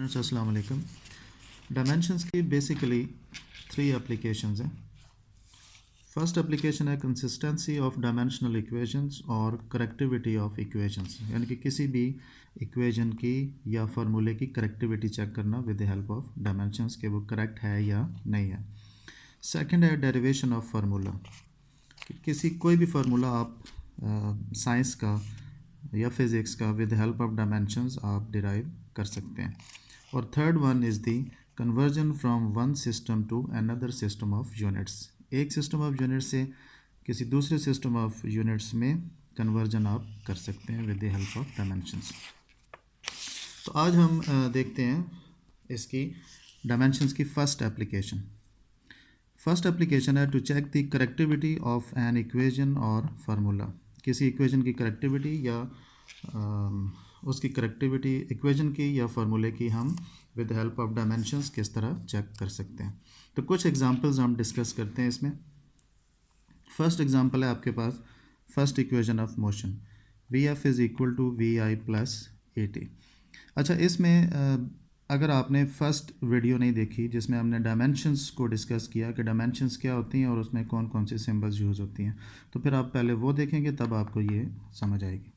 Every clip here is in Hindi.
स्टूडेंट्स अस्सलाम वालेकुम। डायमेंशंस की बेसिकली 3 एप्लीकेशंस हैं। फर्स्ट एप्लीकेशन है कंसिस्टेंसी ऑफ डायमेंशनल इक्वेशंस और करेक्टिविटी ऑफ इक्वेशंस, यानी कि किसी भी इक्वेशन की या फार्मूले की करेक्टिविटी चेक करना with the help of dimensions कि वो करेक्ट है या नहीं है। सेकंड है डेरिवेशन ऑफ फार्मूला, किसी कोई भी फार्मूला आप साइंस का या फिज़िक्स का विद हेल्प ऑफ डायमेंशंस आप डिराइव कर सकते हैं। और third one is the conversion from one system to another system of units, एक सिस्टम ऑफ यूनिट्स से किसी दूसरे सिस्टम ऑफ यूनिट्स में कन्वर्जन आप कर सकते हैं with the help of dimensions. तो आज हम देखते हैं इसकी डायमेंशंस की फर्स्ट एप्लीकेशन। फर्स्ट एप्लीकेशन है to check the correctivity of an equation और फार्मूला, किसी इक्वेशन की करेक्टिविटी या उसकी करेक्टिविटी इक्वेशन की या फार्मूले की हम विद हेल्प ऑफ डायमेंशंस किस तरह चेक कर सकते हैं। तो कुछ एग्जांपल्स हम डिस्कस करते हैं इसमें। फर्स्ट एग्जांपल है आपके पास first equation of motion, v f is equal to we i plus a t. अच्छा, इसमें अगर आपने फर्स्ट वीडियो नहीं देखी जिसमें हमने डायमेंशंस को डिस्कस किया कि डायमेंशंस क्या होती हैं और उसमें कौन कौन सी सिंबल्स यूज़ होती हैं, तो फिर आप पहले वो देखेंगे तब आपको ये समझ आएगी।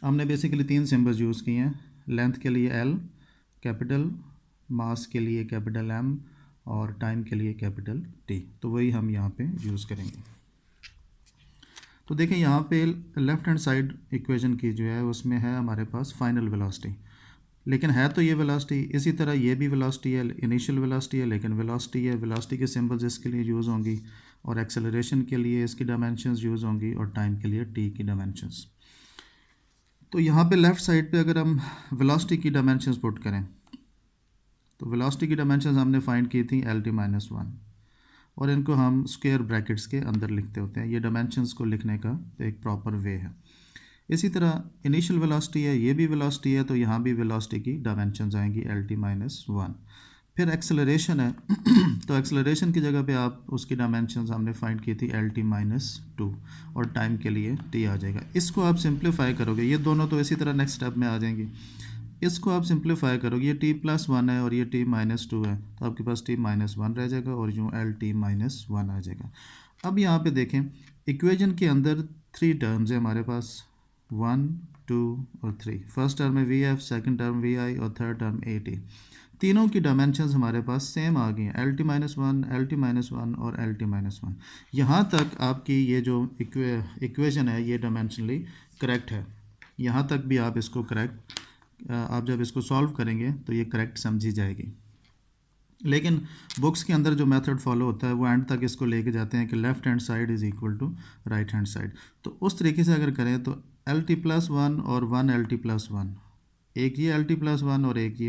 हमने बेसिकली 3 सिंबल्स यूज़ किए हैं, लेंथ के लिए एल कैपिटल, मास के लिए कैपिटल एम और टाइम के लिए कैपिटल टी, तो वही हम यहाँ पे यूज़ करेंगे। तो देखें यहाँ पे लेफ़्ट हैंड साइड इक्वेशन की जो है उसमें है हमारे पास फाइनल वेलोसिटी, लेकिन है तो ये वेलोसिटी, इसी तरह ये भी वेलोसिटी है, इनिशियल वेलोसिटी है लेकिन वेलोसिटी है, वेलोसिटी के सिंबल्स इसके लिए यूज़ होंगी और एक्सेलरेशन के लिए इसकी डायमेंशंस यूज़ होंगी और टाइम के लिए टी की डायमेंशंस। तो यहाँ पे लेफ़्ट साइड पे अगर हम वेलोसिटी की डायमेंशंस पुट करें तो वेलोसिटी की डायमेंशंस हमने फाइंड की थी एल टी माइनस 1 और इनको हम स्क्वायर ब्रैकेट्स के अंदर लिखते होते हैं। ये डायमेंशंस को लिखने का एक प्रॉपर वे है। इसी तरह इनिशियल वेलोसिटी है, ये भी वेलोसिटी है, तो यहाँ भी वेलोसिटी की डायमेंशंस आएंगी एल टी माइनस 1। फिर एक्सेलरेशन है तो एक्सेलरेशन की जगह पे आप उसकी डायमेंशंस हमने फाइंड की थी एल टी माइनस 2 और टाइम के लिए टी आ जाएगा। इसको आप सिंप्लीफाई करोगे, ये दोनों तो इसी तरह नेक्स्ट स्टेप में आ जाएंगी। इसको आप सिंप्लीफाई करोगे, ये टी प्लस 1 है और ये टी माइनस 2 है, तो आपके पास टी माइनस 1 रह जाएगा और यूँ एल टी माइनस 1 आ जाएगा। अब यहाँ पे देखें इक्वेशन के अंदर 3 टर्म्स है हमारे पास, 1, 2 और 3। फर्स्ट टर्म है v f, second term v i और थर्ड टर्म ए टी। तीनों की डायमेंशंस हमारे पास सेम आ गई हैं, L t minus 1, L t minus 1 और एल टी माइनस 1। यहाँ तक आपकी ये जो इक्वेशन है ये डायमेंशनली करेक्ट है, यहाँ तक भी आप इसको करेक्ट, आप जब इसको सॉल्व करेंगे तो ये करेक्ट समझी जाएगी। लेकिन बुक्स के अंदर जो मेथड फॉलो होता है वो एंड तक इसको लेके जाते हैं कि left hand side is equal to right hand side. तो उस तरीके से अगर करें तो एल टी प्लस 1 और 1 एल टी प्लस 1, एक ये एल टी प्लस 1 और एक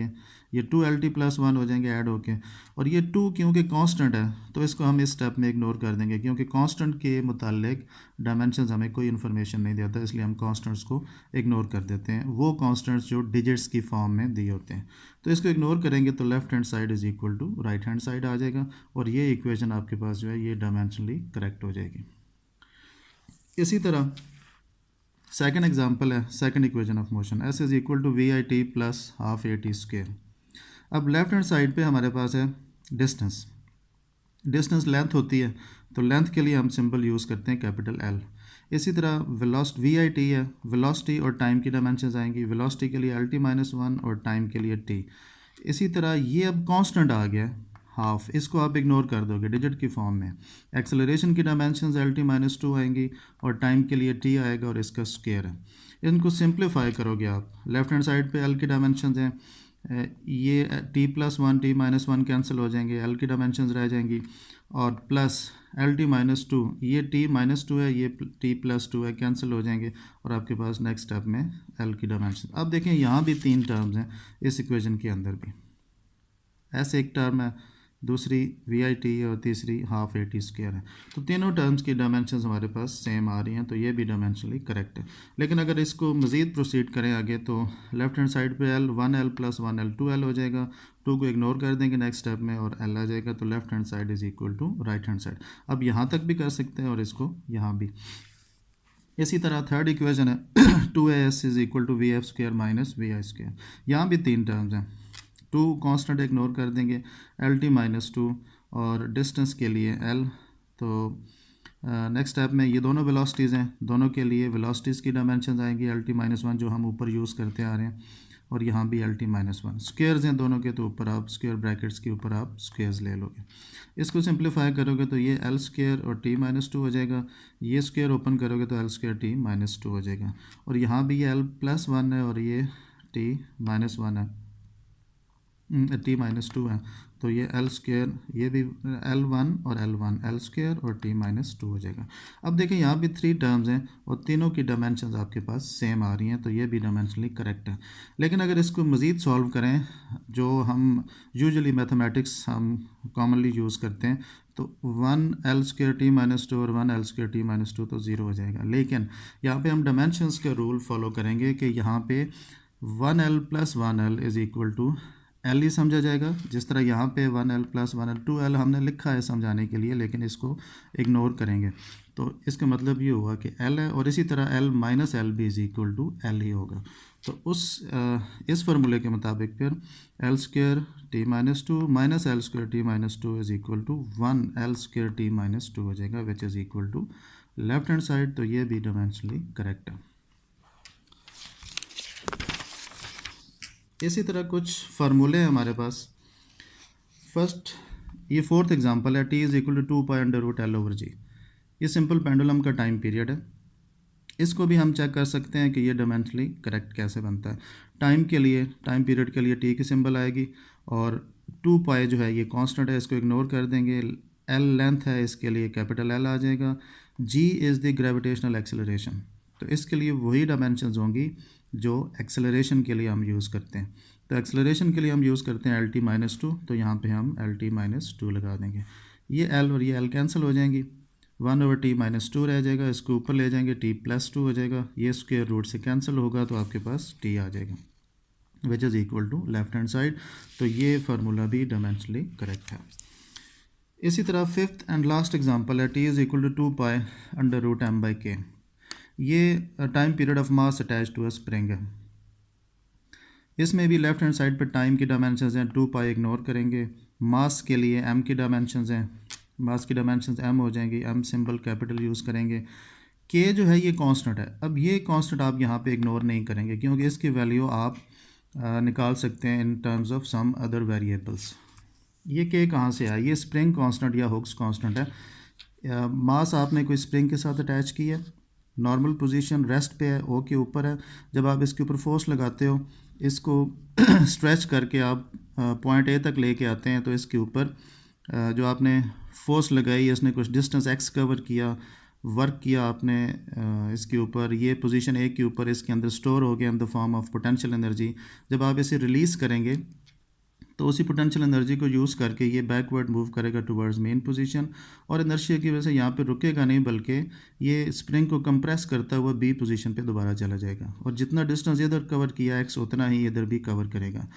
ये 2 एल टी प्लस 1 हो जाएंगे ऐड होके। और ये 2 क्योंकि कांस्टेंट है तो इसको हम इस स्टेप में इग्नोर कर देंगे, क्योंकि कांस्टेंट के मुतालिक डायमेंशंस हमें कोई इन्फॉर्मेशन नहीं देता, इसलिए हम कांस्टेंट्स को इग्नोर कर देते हैं, वो कांस्टेंट्स जो डिजिट्स की फॉर्म में दिए होते हैं। तो इसको इग्नोर करेंगे तो left hand side is equal to right hand side आ जाएगा और ये इक्वेशन आपके पास जो है ये डायमेंशनली करेक्ट हो जाएगी। इसी तरह सेकेंड एग्जाम्पल है second equation of motion, S is equal to we I T plus half A T square. अब लेफ्ट हैंड साइड पे हमारे पास है डिस्टेंस, डिस्टेंस लेंथ होती है तो लेंथ के लिए हम सिंबल यूज़ करते हैं कैपिटल एल। इसी तरह वेलोसिटी वी आई टी है, वेलोसिटी और टाइम की डायमेंशंस आएंगी, वेलोसिटी के लिए एल टी माइनस 1 और टाइम के लिए टी। इसी तरह ये अब कांस्टेंट आ गया हाफ, इसको आप इग्नोर कर दोगे डिजिट की फॉर्म में। एक्सेलरेशन की डायमेंशंस एल टी माइनस 2 आएंगी और टाइम के लिए टी आएगा और इसका स्क्वायर है। इनको सिंप्लीफाई करोगे आप, लेफ्ट हैंड साइड पे एल की डायमेंशंस हैं, ये T plus 1 T minus 1 cancel हो जाएंगे, एल की डायमेंशंस रह जाएंगी और प्लस एल टी माइनस 2, ये टी माइनस 2 है, ये टी प्लस 2 है, कैंसिल हो जाएंगे और आपके पास नेक्स्ट स्टेप में एल की डायमेंशन। अब देखें यहाँ भी 3 टर्म्स हैं इस इक्वेशन के अंदर भी, ऐसे एक टर्म है, दूसरी वी आई टी और तीसरी हाफ ए टी स्क्वायर है। तो तीनों टर्म्स की डायमेंशंस हमारे पास सेम आ रही हैं, तो ये भी डायमेंशनली करेक्ट है। लेकिन अगर इसको मज़ीद प्रोसीड करें आगे तो लेफ्ट हैंड साइड पे L 1 L plus 1 L 2 L हो जाएगा, 2 को इग्नोर कर देंगे नेक्स्ट स्टेप में और एल आ जाएगा, तो left hand side is equal to right hand side. अब यहाँ तक भी कर सकते हैं और इसको यहाँ भी। इसी तरह थर्ड इक्वेशन है 2as is equal to V F square minus V I square. यहाँ भी तीन टर्म्स हैं, टू कांस्टेंट इग्नोर कर देंगे, एल टी माइनस टू और डिस्टेंस के लिए एल। तो नेक्स्ट स्टेप में ये दोनों वेलोसिटीज़ हैं, दोनों के लिए वेलोसिटीज़ की डायमेंशन आएंगी एल टी माइनस वन जो हम ऊपर यूज़ करते आ रहे हैं, और यहाँ भी L t minus one. Squares हैं दोनों के, तो ऊपर आप स्क्वेयर ब्रैकेट्स के ऊपर आप स्क्वेयर्स ले लोगे। इसको सिंप्लीफाई करोगे तो ये एल स्क्वेयर और टी माइनस टू हो जाएगा, ये स्क्वेयर ओपन करोगे तो L square T minus two हो जाएगा, और यहाँ भी ये एल प्लस वन है और ये टी माइनस वन है, टी माइनस टू है, तो ये एल स्क्वेयर, ये भी एल वन और एल वन, एल स्क्वेयर और टी माइनस टू हो जाएगा। अब देखें यहाँ भी थ्री टर्म्स हैं और तीनों की डायमेंशंस आपके पास सेम आ रही हैं, तो ये भी डायमेंशनली करेक्ट है। लेकिन अगर इसको मज़ीद सॉल्व करें, जो हम यूजुअली मैथमेटिक्स हम कॉमनली यूज़ करते हैं, तो one L square T minus two और one L square T minus two तो ज़ीरो हो जाएगा। लेकिन यहाँ पे हम डायमेंशंस का रूल फॉलो करेंगे कि यहाँ पे one l plus one l is equal to L ही समझा जाएगा, जिस तरह यहाँ पे one l plus one l, two l हमने लिखा है समझाने के लिए, लेकिन इसको इग्नोर करेंगे तो इसका मतलब ये हुआ कि एल है, और इसी तरह एल माइनस एल भी इज़ इक्वल टू एल ही होगा। तो इस फार्मूले के मुताबिक फिर L square T minus two minus L square T minus two is equal to one L square T minus two हो जाएगा, which is equal to left hand side. तो ये भी डायमेंशनली करेक्ट है। इसी तरह कुछ फार्मूले हैं हमारे पास। फर्स्ट, ये फोर्थ एग्जांपल है, T is equal to two pi under root l over g. ये सिंपल पेंडुलम का टाइम पीरियड है, इसको भी हम चेक कर सकते हैं कि ये डायमेंशनली करेक्ट कैसे बनता है। टाइम के लिए, टाइम पीरियड के लिए टी की सिंबल आएगी, और टू पाई जो है ये कांस्टेंट है, इसको इग्नोर कर देंगे। एल लेंथ है, इसके लिए कैपिटल एल आ जाएगा। जी इज़ द ग्रेविटेशनल एक्सेलरेशन, तो इसके लिए वही डायमेंशंस होंगी जो एक्सेलरेशन के लिए हम यूज़ करते हैं। तो एक्सेलरेशन के लिए हम यूज़ करते हैं एल टी माइनस टू, तो यहाँ पे हम एल टी माइनस टू लगा देंगे। ये एल और ये एल कैंसिल हो जाएंगी, one over T minus to रह जाएगा, इसको ऊपर ले जाएंगे टी प्लस टू हो जाएगा, ये स्क्वेयर रूट से कैंसिल होगा तो आपके पास टी आ जाएगा, which is equal to left hand side. तो ये फार्मूला भी डायमेंशनली करेक्ट है। इसी तरह फिफ्थ एंड लास्ट एग्जांपल है, T is equal to two pi under root M by K. ये time period of mass attach to a spring है। इसमें भी लेफ्ट हैंड साइड पर टाइम की डायमेंशंस हैं, टू पाई इग्नोर करेंगे। मास के लिए एम की डायमेंशंस हैं, मास की डायमेंशंस एम हो जाएंगी, एम सिंबल कैपिटल यूज़ करेंगे। के जो है ये कांस्टेंट है, अब ये कांस्टेंट आप यहाँ पे इग्नोर नहीं करेंगे क्योंकि इसकी वैल्यू आप निकाल सकते हैं in terms of some other variables. ये के कहाँ से आया? ये स्प्रिंग कांस्टेंट या हुक्स कांस्टेंट है। मास आपने कोई स्प्रिंग के साथ अटैच की है, नॉर्मल पोजीशन रेस्ट पे है, ओ के ऊपर है। जब आप इसके ऊपर फोर्स लगाते हो, इसको स्ट्रेच करके आप पॉइंट ए तक लेके आते हैं, तो इसके ऊपर जो आपने फोर्स लगाई, इसने कुछ डिस्टेंस एक्स कवर किया, वर्क किया आपने इसके ऊपर, ये पोजीशन ए के ऊपर इसके अंदर स्टोर हो गया in the form of potential energy. जब आप इसे रिलीज़ करेंगे तो उसी पोटेंशियल एनर्जी को यूज़ करके ये बैकवर्ड मूव करेगा टुवर्ड्स मेन पोजीशन, और इनर्शिया की वजह से यहाँ पे रुकेगा नहीं, बल्कि ये स्प्रिंग को कंप्रेस करता हुआ बी पोजीशन पे दोबारा चला जाएगा, और जितना डिस्टेंस इधर कवर किया एक्स, उतना ही इधर भी कवर करेगा।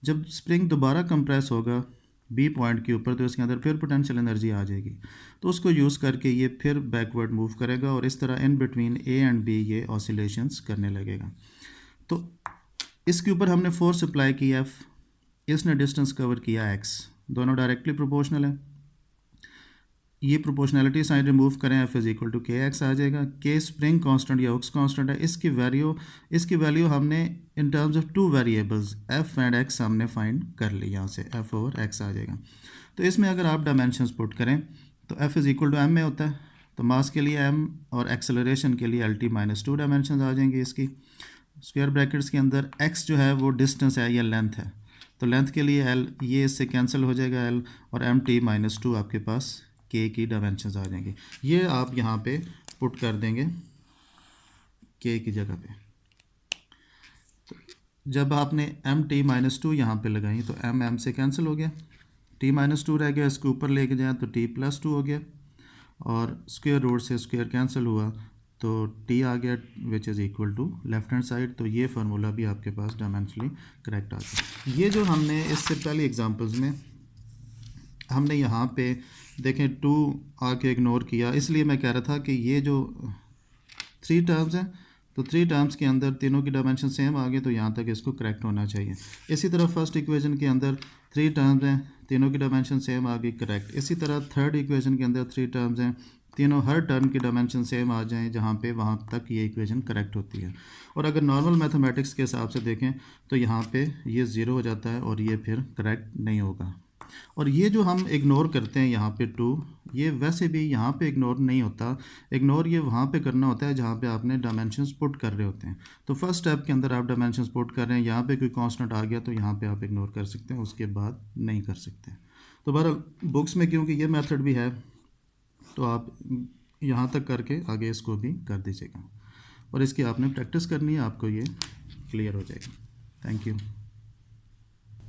जब स्प्रिंग दोबारा कंप्रेस होगा बी पॉइंट के ऊपर, तो इसके अंदर फिर पोटेंशियल एनर्जी आ जाएगी, तो उसको यूज़ करके ये फिर बैकवर्ड मूव करेगा, और इस तरह in between A and B ये ऑसिलेशंस करने लगेगा। तो इसके ऊपर हमने फोर्स अप्लाई की एफ, इसने डिस्टेंस कवर किया एक्स, दोनों डायरेक्टली प्रोपोर्शनल है। ये प्रोपोर्शनैलिटी साइन रिमूव करें, F is equal to K X आ जाएगा। के स्प्रिंग कांस्टेंट या हुक्स कांस्टेंट है, इसकी वैल्यू हमने in terms of two variables F and X हमने फाइंड कर ली, यहाँ से एफ ओवर एक्स आ जाएगा। तो इसमें अगर आप डायमेंशंस पुट करें तो F is equal to M में होता है, तो मास के लिए एम और एक्सेलरेशन के लिए l t minus two dimension आ जाएंगे इसकी। स्क्वायर ब्रैकेट्स के अंदर एक्स जो है वो डिस्टेंस है या लेंथ है, तो लेंथ के लिए एल, ये इससे कैंसिल हो जाएगा एल, और एम टी माइनस टू आपके पास के की डायमेंशंस आ जाएंगे। ये आप यहाँ पे पुट कर देंगे के की जगह पे। तो जब आपने एम टी माइनस टू यहाँ पर लगाई तो एम से कैंसिल हो गया, टी माइनस टू रह गया, इसके ऊपर लेके जाए तो टी प्लस टू हो गया, और स्क्वायर रूट से स्क्वायर कैंसिल हुआ तो टी आ गया, which is equal to left hand side. तो ये फार्मूला भी आपके पास डायमेंशनली करेक्ट आ गया। ये जो हमने इससे पहले एग्जांपल्स में हमने यहाँ पे देखें टू आके इग्नोर किया, इसलिए मैं कह रहा था कि ये जो 3 टर्म्स हैं, तो 3 टर्म्स के अंदर तीनों की डायमेंशन सेम आ गए, तो यहाँ तक इसको करेक्ट होना चाहिए। इसी तरह फर्स्ट इक्वेशन के अंदर 3 टर्म्स हैं, तीनों की डायमेंशन सेम आ गई, करेक्ट। इसी तरह थर्ड इक्वेशन के अंदर 3 टर्म्स हैं, तीनों हर टर्म की डायमेंशन सेम आ जाएं जहाँ पे वहाँ तक ये इक्वेशन करेक्ट होती है। और अगर नॉर्मल मैथमेटिक्स के हिसाब से देखें तो यहाँ पे ये 0 हो जाता है और ये फिर करेक्ट नहीं होगा। और ये जो हम इग्नोर करते हैं यहाँ पे 2, ये वैसे भी यहाँ पे इग्नोर नहीं होता। इग्नोर ये वहाँ पे करना होता है जहाँ पे आपने डायमेंशंस पुट कर रहे होते हैं। तो फर्स्ट स्टेप के अंदर आप डायमेंशंस पुट कर रहे हैं, यहाँ पे कोई कांस्टेंट आ गया तो यहाँ पे आप इग्नोर कर सकते हैं, उसके बाद नहीं कर सकते। तो बहरहाल बुक्स में क्योंकि ये मेथड भी है तो आप यहाँ तक करके आगे इसको भी कर दीजिएगा, और इसकी आपने प्रैक्टिस करनी है, आपको ये क्लियर हो जाएगा। Thank you.